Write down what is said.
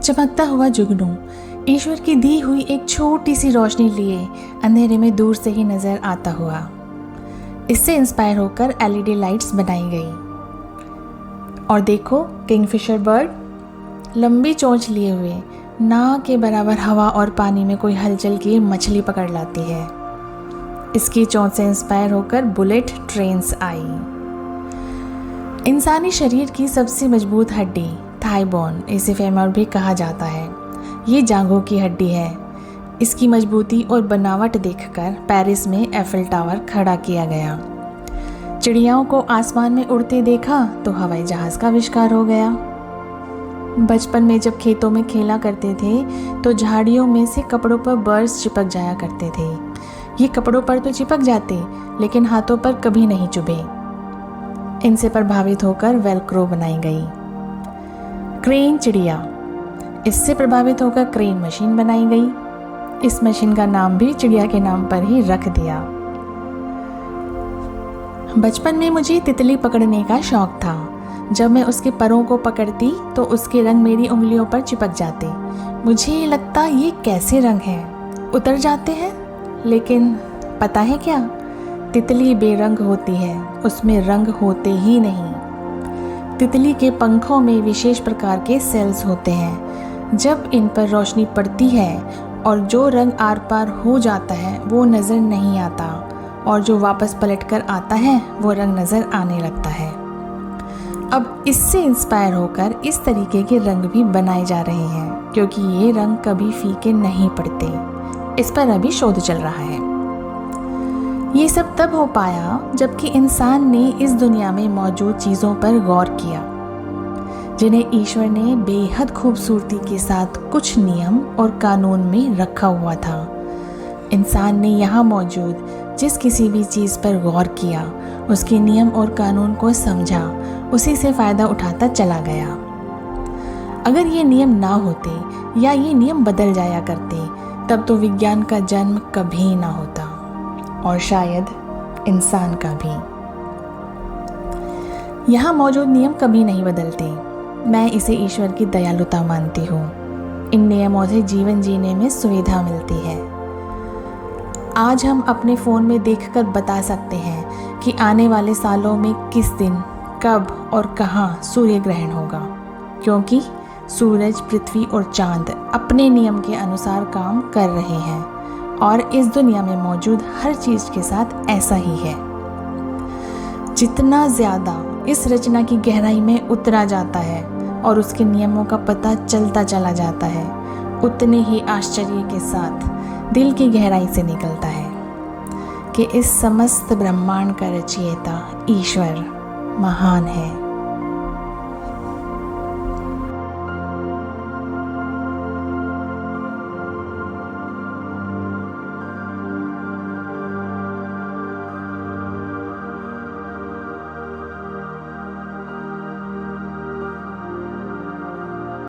चमकता हुआ जुगनू ईश्वर की दी हुई एक छोटी सी रोशनी लिए अंधेरे में दूर से ही नजर आता हुआ। इससे इंस्पायर होकर एलईडी लाइट्स बनाई गई। और देखो किंगफिशर बर्ड लंबी चोंच लिए हुए नाव के बराबर हवा और पानी में कोई हलचल किए मछली पकड़ लाती है। इसकी चोंच से इंस्पायर होकर बुलेट ट्रेन्स आई। इंसानी शरीर की सबसे मजबूत हड्डी थाई बोन, इसे फेमर भी कहा जाता है, ये जांघों की हड्डी है। इसकी मजबूती और बनावट देखकर पेरिस में एफिल टावर खड़ा किया गया। चिड़ियाओं को आसमान में उड़ते देखा तो हवाई जहाज का आविष्कार हो गया। बचपन में जब खेतों में खेला करते थे तो झाड़ियों में से कपड़ों पर बर्ड्स चिपक जाया करते थे। ये कपड़ों पर तो चिपक जाते लेकिन हाथों पर कभी नहीं चुभे। इनसे प्रभावित होकर वेलक्रो बनाई गई। क्रेन चिड़िया, इससे प्रभावित होकर क्रेन मशीन बनाई गई। इस मशीन का नाम भी चिड़िया के नाम पर ही रख दिया। बचपन में मुझे तितली पकड़ने का शौक था। जब मैं उसके परों को पकड़ती तो उसके रंग मेरी उंगलियों पर चिपक जाते। मुझे लगता ये कैसे रंग हैं, उतर जाते हैं। लेकिन पता है क्या, तितली बेरंग होती है, उसमें रंग होते ही नहीं। तितली के पंखों में विशेष प्रकार के सेल्स होते हैं। जब इन पर रोशनी पड़ती है और जो रंग आर पार हो जाता है वो नज़र नहीं आता, और जो वापस पलटकर आता है वो रंग नज़र आने लगता है। अब इससे इंस्पायर होकर इस तरीके के रंग भी बनाए जा रहे हैं, क्योंकि ये रंग कभी फीके नहीं पड़ते। इस पर अभी शोध चल रहा है। ये सब तब हो पाया जबकि इंसान ने इस दुनिया में मौजूद चीज़ों पर गौर किया, जिन्हें ईश्वर ने बेहद खूबसूरती के साथ कुछ नियम और कानून में रखा हुआ था। इंसान ने यहाँ मौजूद जिस किसी भी चीज़ पर गौर किया, उसके नियम और कानून को समझा, उसी से फ़ायदा उठाता चला गया। अगर ये नियम ना होते या ये नियम बदल जाया करते तब तो विज्ञान का जन्म कभी ना होता, और शायद इंसान का भी। यहाँ मौजूद नियम कभी नहीं बदलते। मैं इसे ईश्वर की दयालुता मानती हूँ। इन नियमों से जीवन जीने में सुविधा मिलती है। आज हम अपने फ़ोन में देखकर बता सकते हैं कि आने वाले सालों में किस दिन, कब और कहाँ सूर्य ग्रहण होगा, क्योंकि सूरज, पृथ्वी और चांद अपने नियम के अनुसार काम कर रहे हैं, और इस दुनिया में मौजूद हर चीज़ के साथ ऐसा ही है। जितना ज़्यादा इस रचना की गहराई में उतरा जाता है और उसके नियमों का पता चलता चला जाता है, उतने ही आश्चर्य के साथ दिल की गहराई से निकलता है कि इस समस्त ब्रह्मांड का रचयिता ईश्वर महान है।